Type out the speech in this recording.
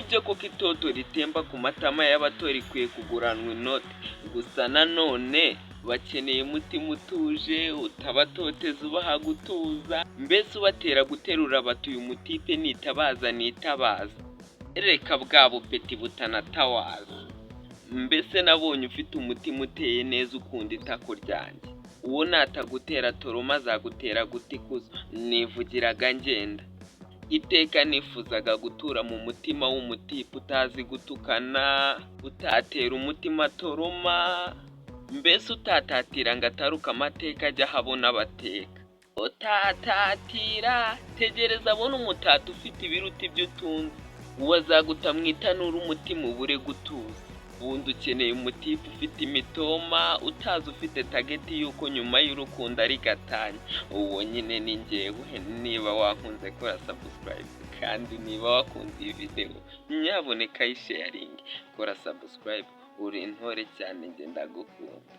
nibyo koko itoto ritemba ku matama y'abato rikwiye kuguranwa inoti, gusa nanone bakeneye umutima utuje utabatoteza ubaha gutuza, mbese ubatera guterura bati uyu mutipe nitabaza nitabaza, reka bwa bupeti butanatawaza. Mbese nabonye ufite umutima uteye neza ukunda itako ryanjye, uwo natagutera toroma azagutera gutikuza, nivugiraga ngenda iteka nifuzaga gutura mu mutima w'umutipe utazi gutukana, utatera umutima toroma, mbese utatatira ngo ataruka amateka ajya ahabona abateka. Utatatira tegereza abona umutata ufite ibiruta ibyo utunze, uwo azaguta mu itanura umutima ubure gutuza. Ubundi ukeneye umutipe ufite imitoma, utazi ufite tageti yuko nyuma y'urukundo ari gatanya. Uwo nyine ni njyewe. Niba wakunze kora subscribe, kandi niba wakunze iyi video nyaboneka yisharinge, kora subscribe. Uri intore cyane, njye ndagukunda.